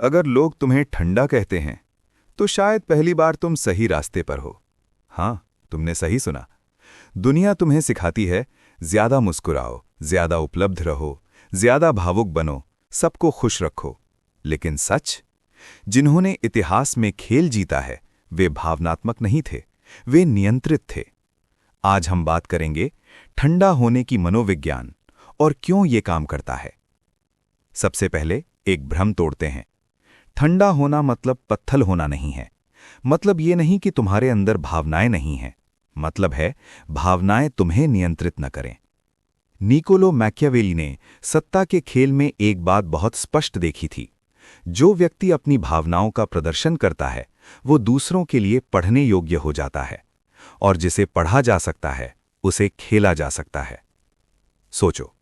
अगर लोग तुम्हें ठंडा कहते हैं तो शायद पहली बार तुम सही रास्ते पर हो। हाँ, तुमने सही सुना। दुनिया तुम्हें सिखाती है ज्यादा मुस्कुराओ, ज्यादा उपलब्ध रहो, ज्यादा भावुक बनो, सबको खुश रखो। लेकिन सच, जिन्होंने इतिहास में खेल जीता है वे भावनात्मक नहीं थे, वे नियंत्रित थे। आज हम बात करेंगे ठंडा होने की मनोविज्ञान और क्यों ये काम करता है। सबसे पहले एक भ्रम तोड़ते हैं। ठंडा होना मतलब पत्थल होना नहीं है। मतलब ये नहीं कि तुम्हारे अंदर भावनाएं नहीं हैं। मतलब है भावनाएं तुम्हें नियंत्रित न करें। निकोलो मैकियावेली ने सत्ता के खेल में एक बात बहुत स्पष्ट देखी थी। जो व्यक्ति अपनी भावनाओं का प्रदर्शन करता है वो दूसरों के लिए पढ़ने योग्य हो जाता है, और जिसे पढ़ा जा सकता है उसे खेला जा सकता है। सोचो,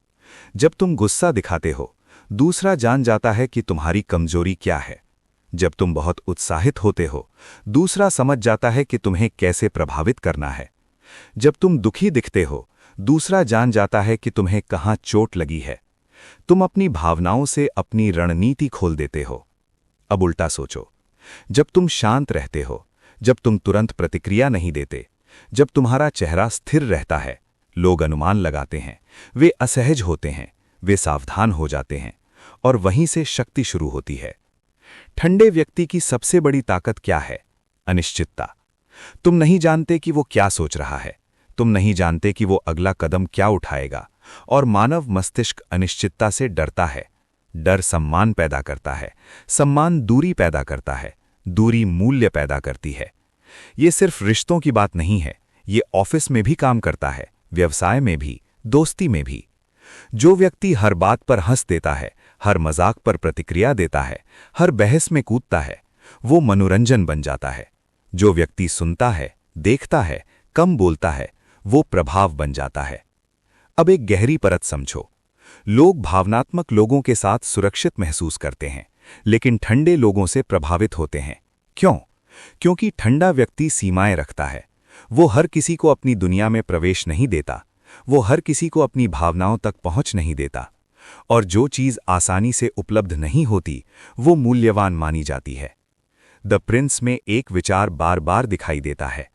जब तुम गुस्सा दिखाते हो दूसरा जान जाता है कि तुम्हारी कमजोरी क्या है। जब तुम बहुत उत्साहित होते हो दूसरा समझ जाता है कि तुम्हें कैसे प्रभावित करना है। जब तुम दुखी दिखते हो दूसरा जान जाता है कि तुम्हें कहाँ चोट लगी है। तुम अपनी भावनाओं से अपनी रणनीति खोल देते हो। अब उल्टा सोचो, जब तुम शांत रहते हो, जब तुम तुरंत प्रतिक्रिया नहीं देते, जब तुम्हारा चेहरा स्थिर रहता है, लोग अनुमान लगाते हैं, वे असहज होते हैं, वे सावधान हो जाते हैं, और वहीं से शक्ति शुरू होती है। ठंडे व्यक्ति की सबसे बड़ी ताकत क्या है? अनिश्चितता। तुम नहीं जानते कि वो क्या सोच रहा है, तुम नहीं जानते कि वो अगला कदम क्या उठाएगा, और मानव मस्तिष्क अनिश्चितता से डरता है। डर सम्मान पैदा करता है, सम्मान दूरी पैदा करता है, दूरी मूल्य पैदा करती है। ये सिर्फ रिश्तों की बात नहीं है, ये ऑफिस में भी काम करता है, व्यवसाय में भी, दोस्ती में भी। जो व्यक्ति हर बात पर हंस देता है, हर मजाक पर प्रतिक्रिया देता है, हर बहस में कूदता है, वो मनोरंजन बन जाता है। जो व्यक्ति सुनता है, देखता है, कम बोलता है, वो प्रभाव बन जाता है। अब एक गहरी परत समझो। लोग भावनात्मक लोगों के साथ सुरक्षित महसूस करते हैं, लेकिन ठंडे लोगों से प्रभावित होते हैं। क्यों? क्योंकि ठंडा व्यक्ति सीमाएं रखता है। वो हर किसी को अपनी दुनिया में प्रवेश नहीं देता, वो हर किसी को अपनी भावनाओं तक पहुंच नहीं देता, और जो चीज आसानी से उपलब्ध नहीं होती वो मूल्यवान मानी जाती है। द प्रिंस में एक विचार बार बार दिखाई देता है।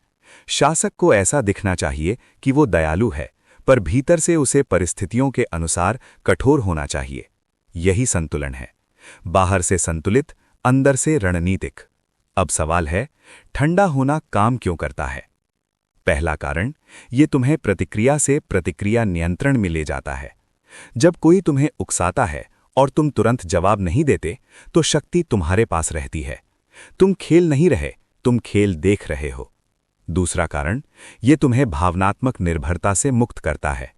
शासक को ऐसा दिखना चाहिए कि वो दयालु है, पर भीतर से उसे परिस्थितियों के अनुसार कठोर होना चाहिए। यही संतुलन है, बाहर से संतुलित, अंदर से रणनीतिक। अब सवाल है, ठंडा होना काम क्यों करता है? पहला कारण, ये तुम्हें प्रतिक्रिया से प्रतिक्रिया नियंत्रण में ले जाता है। जब कोई तुम्हें उकसाता है और तुम तुरंत जवाब नहीं देते तो शक्ति तुम्हारे पास रहती है। तुम खेल नहीं रहे, तुम खेल देख रहे हो। दूसरा कारण, ये तुम्हें भावनात्मक निर्भरता से मुक्त करता है।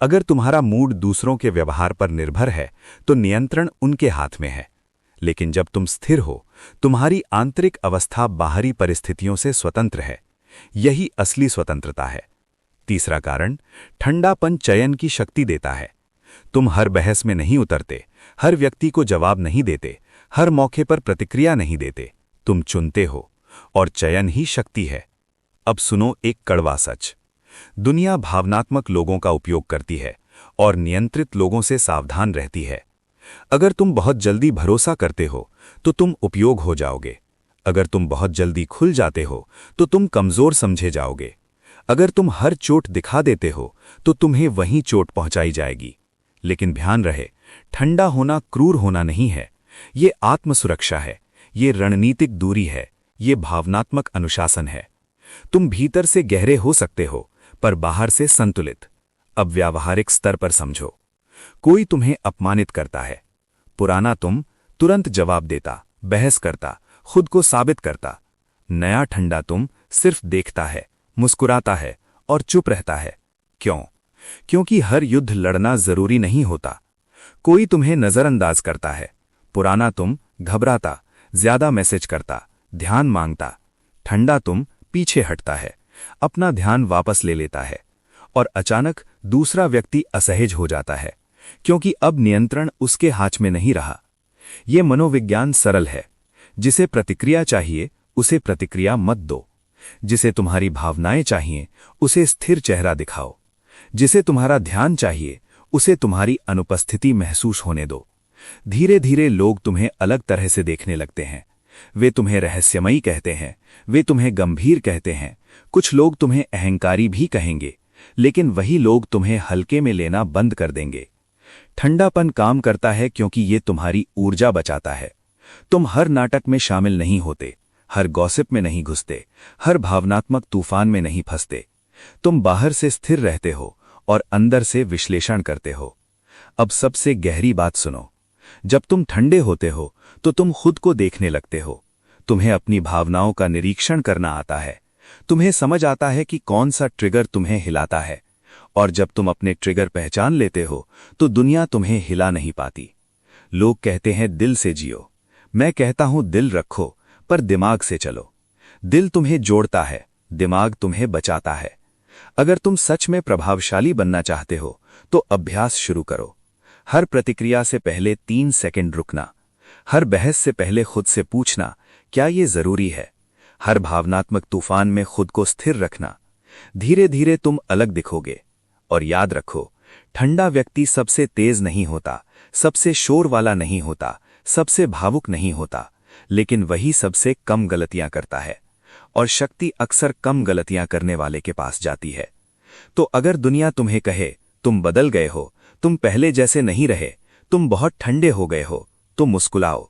अगर तुम्हारा मूड दूसरों के व्यवहार पर निर्भर है तो नियंत्रण उनके हाथ में है। लेकिन जब तुम स्थिर हो, तुम्हारी आंतरिक अवस्था बाहरी परिस्थितियों से स्वतंत्र है। यही असली स्वतंत्रता है। तीसरा कारण, ठंडापन चयन की शक्ति देता है। तुम हर बहस में नहीं उतरते, हर व्यक्ति को जवाब नहीं देते, हर मौके पर प्रतिक्रिया नहीं देते। तुम चुनते हो, और चयन ही शक्ति है। अब सुनो एक कड़वा सच। दुनिया भावनात्मक लोगों का उपयोग करती है और नियंत्रित लोगों से सावधान रहती है। अगर तुम बहुत जल्दी भरोसा करते हो तो तुम उपयोग हो जाओगे। अगर तुम बहुत जल्दी खुल जाते हो तो तुम कमजोर समझे जाओगे। अगर तुम हर चोट दिखा देते हो तो तुम्हें वहीं चोट पहुंचाई जाएगी। लेकिन ध्यान रहे, ठंडा होना क्रूर होना नहीं है, ये आत्मसुरक्षा है, ये रणनीतिक दूरी है, ये भावनात्मक अनुशासन है। तुम भीतर से गहरे हो सकते हो पर बाहर से संतुलित। अब व्यावहारिक स्तर पर समझो। कोई तुम्हें अपमानित करता है, पुराना तुम तुरंत जवाब देता, बहस करता, खुद को साबित करता। नया ठंडा तुम सिर्फ देखता है, मुस्कुराता है और चुप रहता है। क्यों? क्योंकि हर युद्ध लड़ना जरूरी नहीं होता। कोई तुम्हें नजरअंदाज करता है, पुराना तुम घबराता, ज्यादा मैसेज करता, ध्यान मांगता। ठंडा तुम पीछे हटता है, अपना ध्यान वापस ले लेता है, और अचानक दूसरा व्यक्ति असहज हो जाता है, क्योंकि अब नियंत्रण उसके हाथ में नहीं रहा। ये मनोविज्ञान सरल है। जिसे प्रतिक्रिया चाहिए उसे प्रतिक्रिया मत दो। जिसे तुम्हारी भावनाएं चाहिए उसे स्थिर चेहरा दिखाओ। जिसे तुम्हारा ध्यान चाहिए उसे तुम्हारी अनुपस्थिति महसूस होने दो। धीरे धीरे लोग तुम्हें अलग तरह से देखने लगते हैं। वे तुम्हें रहस्यमयी कहते हैं, वे तुम्हें गंभीर कहते हैं, कुछ लोग तुम्हें अहंकारी भी कहेंगे, लेकिन वही लोग तुम्हें हल्के में लेना बंद कर देंगे। ठंडापन काम करता है क्योंकि ये तुम्हारी ऊर्जा बचाता है। तुम हर नाटक में शामिल नहीं होते, हर गॉसिप में नहीं घुसते, हर भावनात्मक तूफान में नहीं फंसते। तुम बाहर से स्थिर रहते हो और अंदर से विश्लेषण करते हो। अब सबसे गहरी बात सुनो। जब तुम ठंडे होते हो तो तुम खुद को देखने लगते हो। तुम्हें अपनी भावनाओं का निरीक्षण करना आता है। तुम्हें समझ आता है कि कौन सा ट्रिगर तुम्हें हिलाता है। और जब तुम अपने ट्रिगर पहचान लेते हो तो दुनिया तुम्हें हिला नहीं पाती। लोग कहते हैं दिल से जियो। मैं कहता हूं दिल रखो पर दिमाग से चलो। दिल तुम्हें जोड़ता है, दिमाग तुम्हें बचाता है। अगर तुम सच में प्रभावशाली बनना चाहते हो तो अभ्यास शुरू करो। हर प्रतिक्रिया से पहले 3 सेकंड रुकना। हर बहस से पहले खुद से पूछना, क्या ये जरूरी है? हर भावनात्मक तूफान में खुद को स्थिर रखना। धीरे धीरे तुम अलग दिखोगे। और याद रखो, ठंडा व्यक्ति सबसे तेज नहीं होता, सबसे शोर वाला नहीं होता, सबसे भावुक नहीं होता, लेकिन वही सबसे कम गलतियां करता है। और शक्ति अक्सर कम गलतियां करने वाले के पास जाती है। तो अगर दुनिया तुम्हें कहे तुम बदल गए हो, तुम पहले जैसे नहीं रहे, तुम बहुत ठंडे हो गए हो, तो मुस्कुराओ।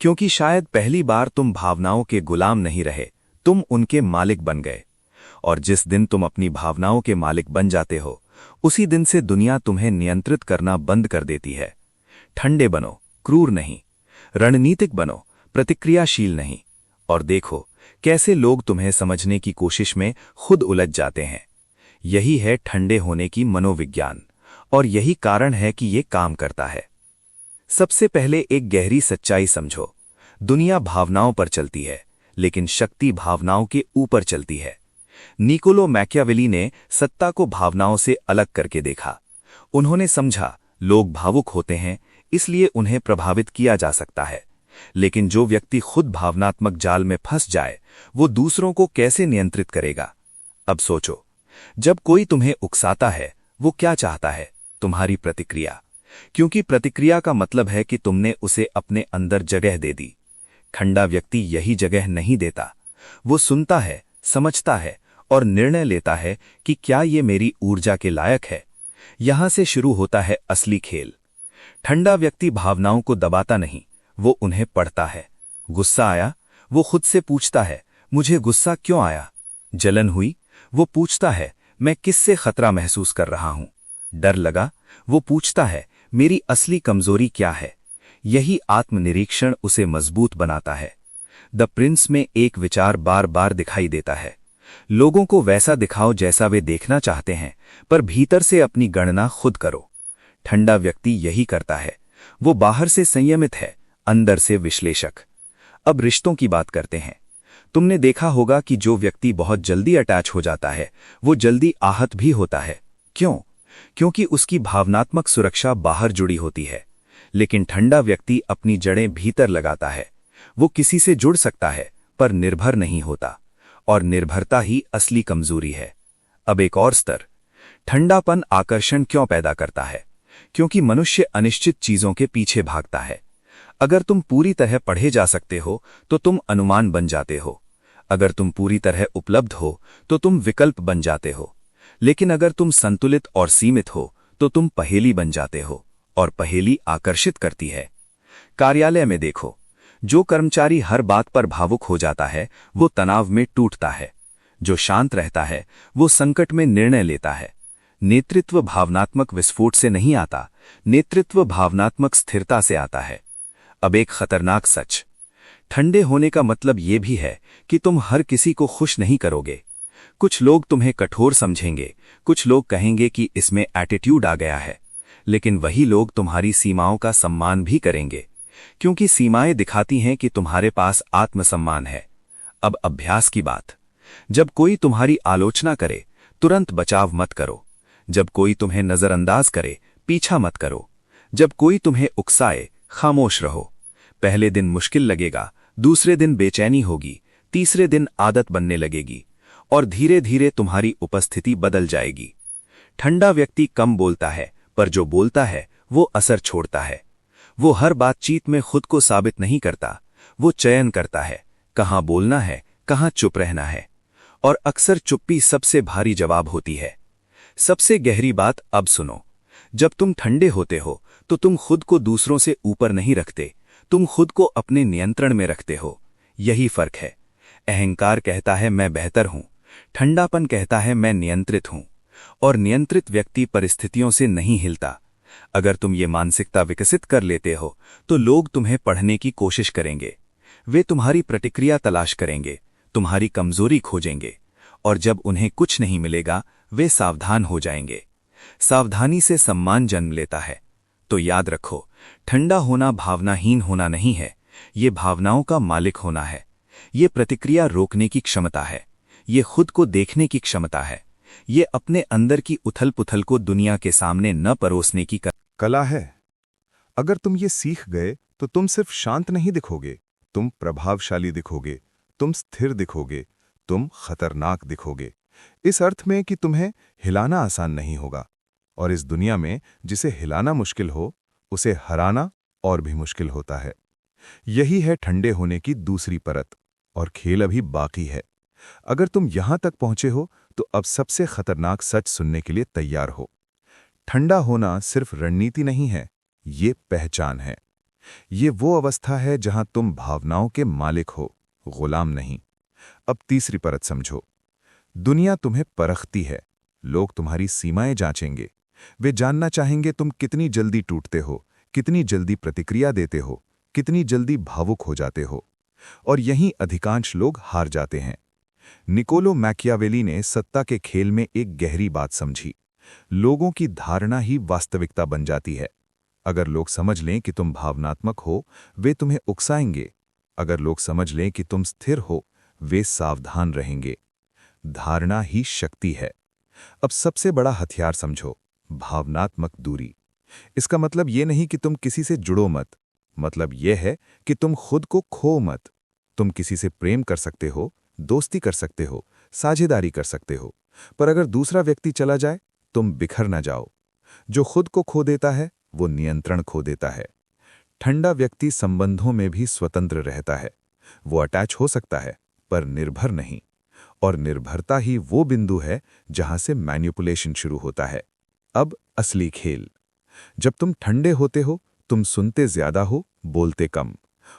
क्योंकि शायद पहली बार तुम भावनाओं के गुलाम नहीं रहे, तुम उनके मालिक बन गए। और जिस दिन तुम अपनी भावनाओं के मालिक बन जाते हो, उसी दिन से दुनिया तुम्हें नियंत्रित करना बंद कर देती है। ठंडे बनो, क्रूर नहीं। रणनीतिक बनो, प्रतिक्रियाशील नहीं। और देखो कैसे लोग तुम्हें समझने की कोशिश में खुद उलझ जाते हैं। यही है ठंडे होने की मनोविज्ञान, और यही कारण है कि ये काम करता है। सबसे पहले एक गहरी सच्चाई समझो। दुनिया भावनाओं पर चलती है, लेकिन शक्ति भावनाओं के ऊपर चलती है। निकोलो मैकियावेली ने सत्ता को भावनाओं से अलग करके देखा। उन्होंने समझा लोग भावुक होते हैं, इसलिए उन्हें प्रभावित किया जा सकता है, लेकिन जो व्यक्ति खुद भावनात्मक जाल में फंस जाए, वो दूसरों को कैसे नियंत्रित करेगा? अब सोचो, जब कोई तुम्हें उकसाता है, वो क्या चाहता है? तुम्हारी प्रतिक्रिया। क्योंकि प्रतिक्रिया का मतलब है कि तुमने उसे अपने अंदर जगह दे दी। ठंडा व्यक्ति यही जगह नहीं देता। वो सुनता है, समझता है और निर्णय लेता है कि क्या ये मेरी ऊर्जा के लायक है। यहां से शुरू होता है असली खेल। ठंडा व्यक्ति भावनाओं को दबाता नहीं, वो उन्हें पढ़ता है। गुस्सा आया, वो खुद से पूछता है, मुझे गुस्सा क्यों आया? जलन हुई, वो पूछता है, मैं किससे खतरा महसूस कर रहा हूं? डर लगा, वो पूछता है, मेरी असली कमजोरी क्या है? यही आत्मनिरीक्षण उसे मजबूत बनाता है। द प्रिंस में एक विचार बार बार दिखाई देता है। लोगों को वैसा दिखाओ जैसा वे देखना चाहते हैं, पर भीतर से अपनी गणना खुद करो। ठंडा व्यक्ति यही करता है। वो बाहर से संयमित है, अंदर से विश्लेषक। अब रिश्तों की बात करते हैं। तुमने देखा होगा कि जो व्यक्ति बहुत जल्दी अटैच हो जाता है, वो जल्दी आहत भी होता है। क्यों? क्योंकि उसकी भावनात्मक सुरक्षा बाहर जुड़ी होती है। लेकिन ठंडा व्यक्ति अपनी जड़ें भीतर लगाता है। वो किसी से जुड़ सकता है, पर निर्भर नहीं होता। और निर्भरता ही असली कमजोरी है। अब एक और स्तर। ठंडापन आकर्षण क्यों पैदा करता है? क्योंकि मनुष्य अनिश्चित चीजों के पीछे भागता है। अगर तुम पूरी तरह पढ़े जा सकते हो तो तुम अनुमान बन जाते हो। अगर तुम पूरी तरह उपलब्ध हो तो तुम विकल्प बन जाते हो। लेकिन अगर तुम संतुलित और सीमित हो तो तुम पहेली बन जाते हो, और पहेली आकर्षित करती है। कार्यालय में देखो, जो कर्मचारी हर बात पर भावुक हो जाता है, वो तनाव में टूटता है। जो शांत रहता है, वो संकट में निर्णय लेता है। नेतृत्व भावनात्मक विस्फोट से नहीं आता, नेतृत्व भावनात्मक स्थिरता से आता है। अब एक खतरनाक सच। ठंडे होने का मतलब ये भी है कि तुम हर किसी को खुश नहीं करोगे। कुछ लोग तुम्हें कठोर समझेंगे, कुछ लोग कहेंगे कि इसमें एटीट्यूड आ गया है, लेकिन वही लोग तुम्हारी सीमाओं का सम्मान भी करेंगे, क्योंकि सीमाएं दिखाती हैं कि तुम्हारे पास आत्मसम्मान है। अब अभ्यास की बात। जब कोई तुम्हारी आलोचना करे, तुरंत बचाव मत करो। जब कोई तुम्हें नजरअंदाज करे, पीछा मत करो। जब कोई तुम्हें उकसाए, खामोश रहो। पहले दिन मुश्किल लगेगा, दूसरे दिन बेचैनी होगी, तीसरे दिन आदत बनने लगेगी, और धीरे धीरे तुम्हारी उपस्थिति बदल जाएगी। ठंडा व्यक्ति कम बोलता है, पर जो बोलता है वो असर छोड़ता है। वो हर बातचीत में खुद को साबित नहीं करता, वो चयन करता है कहाँ बोलना है, कहाँ चुप रहना है। और अक्सर चुप्पी सबसे भारी जवाब होती है। सबसे गहरी बात अब सुनो, जब तुम ठंडे होते हो तो तुम खुद को दूसरों से ऊपर नहीं रखते, तुम खुद को अपने नियंत्रण में रखते हो। यही फर्क है। अहंकार कहता है मैं बेहतर हूं, ठंडापन कहता है मैं नियंत्रित हूं। और नियंत्रित व्यक्ति परिस्थितियों से नहीं हिलता। अगर तुम ये मानसिकता विकसित कर लेते हो तो लोग तुम्हें पढ़ने की कोशिश करेंगे। वे तुम्हारी प्रतिक्रिया तलाश करेंगे, तुम्हारी कमजोरी खोजेंगे, और जब उन्हें कुछ नहीं मिलेगा वे सावधान हो जाएंगे। सावधानी से सम्मान जन्म लेता है। तो याद रखो, ठंडा होना भावनाहीन होना नहीं है, ये भावनाओं का मालिक होना है। ये प्रतिक्रिया रोकने की क्षमता है, ये खुद को देखने की क्षमता है, ये अपने अंदर की उथल पुथल को दुनिया के सामने न परोसने की कला है। अगर तुम ये सीख गए तो तुम सिर्फ शांत नहीं दिखोगे, तुम प्रभावशाली दिखोगे, तुम स्थिर दिखोगे, तुम खतरनाक दिखोगे। इस अर्थ में कि तुम्हें हिलाना आसान नहीं होगा, और इस दुनिया में जिसे हिलाना मुश्किल हो उसे हराना और भी मुश्किल होता है। यही है ठंडे होने की दूसरी परत, और खेल अभी बाकी है। अगर तुम यहां तक पहुंचे हो तो अब सबसे खतरनाक सच सुनने के लिए तैयार हो। ठंडा होना सिर्फ रणनीति नहीं है, ये पहचान है। ये वो अवस्था है जहां तुम भावनाओं के मालिक हो, गुलाम नहीं। अब तीसरी परत समझो। दुनिया तुम्हें परखती है, लोग तुम्हारी सीमाएं जांचेंगे। वे जानना चाहेंगे तुम कितनी जल्दी टूटते हो, कितनी जल्दी प्रतिक्रिया देते हो, कितनी जल्दी भावुक हो जाते हो। और यहीं अधिकांश लोग हार जाते हैं। निकोलो मैकियावेली ने सत्ता के खेल में एक गहरी बात समझी। लोगों की धारणा ही वास्तविकता बन जाती है। अगर लोग समझ लें कि तुम भावनात्मक हो, वे तुम्हें उकसाएंगे। अगर लोग समझ लें कि तुम स्थिर हो, वे सावधान रहेंगे। धारणा ही शक्ति है। अब सबसे बड़ा हथियार समझो, भावनात्मक दूरी। इसका मतलब ये नहीं कि तुम किसी से जुड़ो मत, मतलब यह है कि तुम खुद को खो मत। तुम किसी से प्रेम कर सकते हो, दोस्ती कर सकते हो, साझेदारी कर सकते हो, पर अगर दूसरा व्यक्ति चला जाए तुम बिखर न जाओ। जो खुद को खो देता है वो नियंत्रण खो देता है। ठंडा व्यक्ति संबंधों में भी स्वतंत्र रहता है। वो अटैच हो सकता है पर निर्भर नहीं। और निर्भरता ही वो बिंदु है जहां से मैनिपुलेशन शुरू होता है। अब असली खेल। जब तुम ठंडे होते हो तुम सुनते ज्यादा हो, बोलते कम।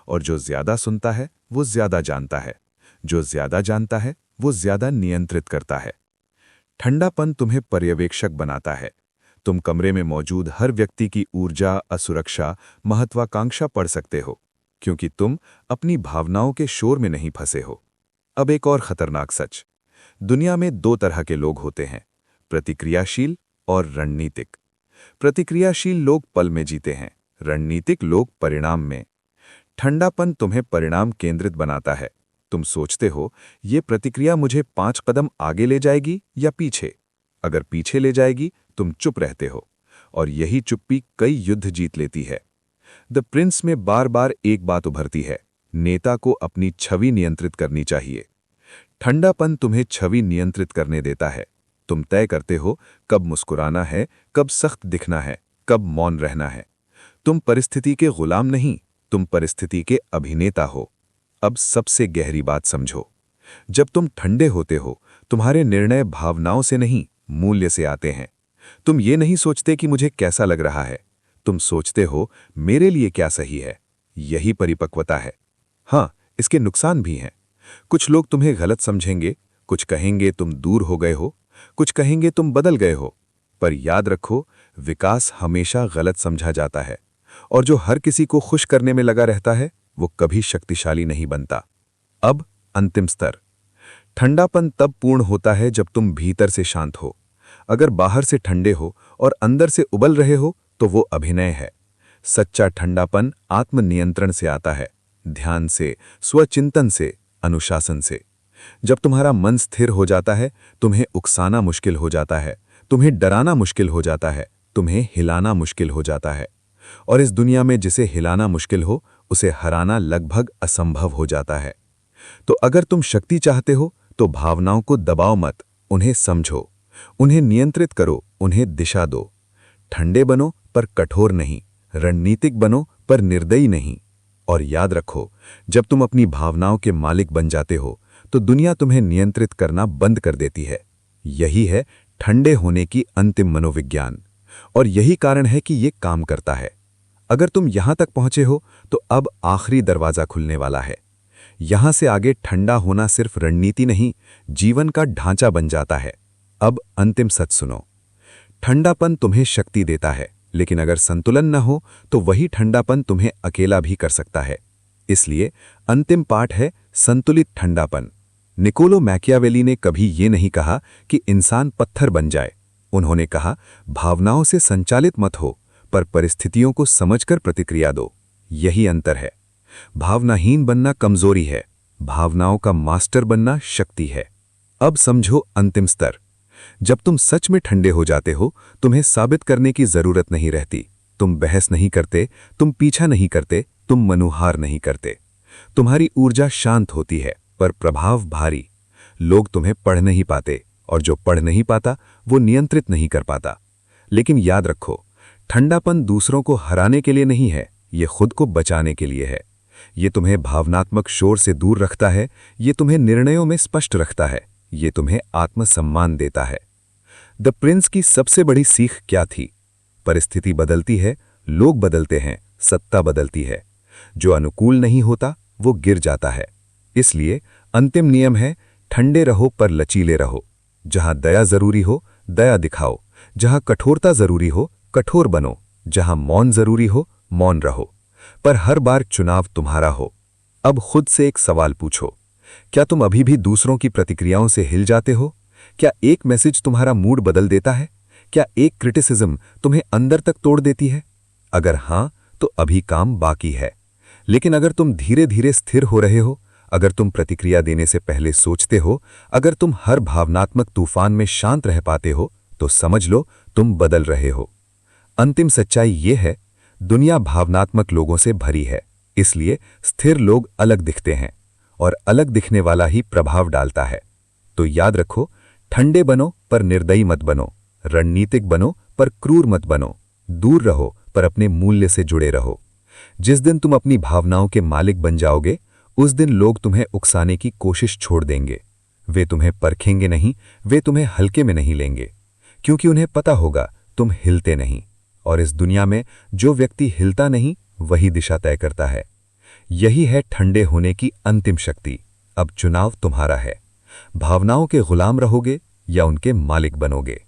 और जो ज्यादा सुनता है वो ज्यादा जानता है, जो ज्यादा जानता है वो ज्यादा नियंत्रित करता है। ठंडापन तुम्हें पर्यवेक्षक बनाता है। तुम कमरे में मौजूद हर व्यक्ति की ऊर्जा, असुरक्षा, महत्वाकांक्षा पढ़ सकते हो, क्योंकि तुम अपनी भावनाओं के शोर में नहीं फंसे हो। अब एक और खतरनाक सच। दुनिया में दो तरह के लोग होते हैं, प्रतिक्रियाशील और रणनीतिक। प्रतिक्रियाशील लोग पल में जीते हैं, रणनीतिक लोग परिणाम में। ठंडापन तुम्हें परिणाम केंद्रित बनाता है। तुम सोचते हो ये प्रतिक्रिया मुझे 5 कदम आगे ले जाएगी या पीछे। अगर पीछे ले जाएगी तुम चुप रहते हो, और यही चुप्पी कई युद्ध जीत लेती है। द प्रिंस में बार बार एक बात उभरती है, नेता को अपनी छवि नियंत्रित करनी चाहिए। ठंडापन तुम्हें छवि नियंत्रित करने देता है। तुम तय करते हो कब मुस्कुराना है, कब सख्त दिखना है, कब मौन रहना है। तुम परिस्थिति के गुलाम नहीं, तुम परिस्थिति के अभिनेता हो। अब सबसे गहरी बात समझो। जब तुम ठंडे होते हो तुम्हारे निर्णय भावनाओं से नहीं, मूल्य से आते हैं। तुम ये नहीं सोचते कि मुझे कैसा लग रहा है, तुम सोचते हो मेरे लिए क्या सही है। यही परिपक्वता है। हाँ, इसके नुकसान भी हैं। कुछ लोग तुम्हें गलत समझेंगे, कुछ कहेंगे तुम दूर हो गए हो, कुछ कहेंगे तुम बदल गए हो। पर याद रखो, विकास हमेशा गलत समझा जाता है, और जो हर किसी को खुश करने में लगा रहता है वो कभी शक्तिशाली नहीं बनता। अब अंतिम स्तर। ठंडापन तब पूर्ण होता है जब तुम भीतर से शांत हो। अगर बाहर से ठंडे हो और अंदर से उबल रहे हो तो वो अभिनय है। सच्चा ठंडापन आत्मनियंत्रण से आता है, ध्यान से, स्वचिंतन से, अनुशासन से। जब तुम्हारा मन स्थिर हो जाता है तुम्हें उकसाना मुश्किल हो जाता है, तुम्हें डराना मुश्किल हो जाता है, तुम्हें हिलाना मुश्किल हो जाता है। और इस दुनिया में जिसे हिलाना मुश्किल हो उसे हराना लगभग असंभव हो जाता है। तो अगर तुम शक्ति चाहते हो तो भावनाओं को दबाओ मत, उन्हें समझो, उन्हें नियंत्रित करो, उन्हें दिशा दो। ठंडे बनो पर कठोर नहीं, रणनीतिक बनो पर निर्दयी नहीं। और याद रखो, जब तुम अपनी भावनाओं के मालिक बन जाते हो तो दुनिया तुम्हें नियंत्रित करना बंद कर देती है। यही है ठंडे होने की अंतिम मनोविज्ञान, और यही कारण है कि ये काम करता है। अगर तुम यहां तक पहुंचे हो तो अब आखिरी दरवाजा खुलने वाला है। यहां से आगे ठंडा होना सिर्फ रणनीति नहीं, जीवन का ढांचा बन जाता है। अब अंतिम सच सुनो, ठंडापन तुम्हें शक्ति देता है, लेकिन अगर संतुलन न हो तो वही ठंडापन तुम्हें अकेला भी कर सकता है। इसलिए अंतिम पाठ है संतुलित ठंडापन। निकोलो मैकियावेली ने कभी ये नहीं कहा कि इंसान पत्थर बन जाए। उन्होंने कहा, भावनाओं से संचालित मत हो, पर परिस्थितियों को समझकर प्रतिक्रिया दो। यही अंतर है। भावनाहीन बनना कमजोरी है, भावनाओं का मास्टर बनना शक्ति है। अब समझो अंतिम स्तर। जब तुम सच में ठंडे हो जाते हो, तुम्हें साबित करने की जरूरत नहीं रहती। तुम बहस नहीं करते, तुम पीछा नहीं करते, तुम मनुहार नहीं करते। तुम्हारी ऊर्जा शांत होती है, पर प्रभाव भारी। लोग तुम्हें पढ़ नहीं पाते, और जो पढ़ नहीं पाता वो नियंत्रित नहीं कर पाता। लेकिन याद रखो, ठंडापन दूसरों को हराने के लिए नहीं है, ये खुद को बचाने के लिए है। ये तुम्हें भावनात्मक शोर से दूर रखता है, ये तुम्हें निर्णयों में स्पष्ट रखता है, ये तुम्हें आत्मसम्मान देता है। द प्रिंस की सबसे बड़ी सीख क्या थी? परिस्थिति बदलती है, लोग बदलते हैं, सत्ता बदलती है। जो अनुकूल नहीं होता वो गिर जाता है। इसलिए अंतिम नियम है, ठंडे रहो पर लचीले रहो। जहां दया जरूरी हो, दया दिखाओ। जहां कठोरता जरूरी हो, कठोर बनो। जहां मौन जरूरी हो, मौन रहो। पर हर बार चुनाव तुम्हारा हो। अब खुद से एक सवाल पूछो, क्या तुम अभी भी दूसरों की प्रतिक्रियाओं से हिल जाते हो? क्या एक मैसेज तुम्हारा मूड बदल देता है? क्या एक क्रिटिसिज्म तुम्हें अंदर तक तोड़ देती है? अगर हां, तो अभी काम बाकी है। लेकिन अगर तुम धीरे धीरे स्थिर हो रहे हो, अगर तुम प्रतिक्रिया देने से पहले सोचते हो, अगर तुम हर भावनात्मक तूफान में शांत रह पाते हो, तो समझ लो तुम बदल रहे हो। अंतिम सच्चाई ये है, दुनिया भावनात्मक लोगों से भरी है, इसलिए स्थिर लोग अलग दिखते हैं, और अलग दिखने वाला ही प्रभाव डालता है। तो याद रखो, ठंडे बनो पर निर्दयी मत बनो, रणनीतिक बनो पर क्रूर मत बनो, दूर रहो पर अपने मूल्य से जुड़े रहो। जिस दिन तुम अपनी भावनाओं के मालिक बन जाओगे, उस दिन लोग तुम्हें उकसाने की कोशिश छोड़ देंगे। वे तुम्हें परखेंगे नहीं, वे तुम्हें हल्के में नहीं लेंगे, क्योंकि उन्हें पता होगा तुम हिलते नहीं। और इस दुनिया में जो व्यक्ति हिलता नहीं, वही दिशा तय करता है। यही है ठंडे होने की अंतिम शक्ति। अब चुनाव तुम्हारा है, भावनाओं के गुलाम रहोगे या उनके मालिक बनोगे।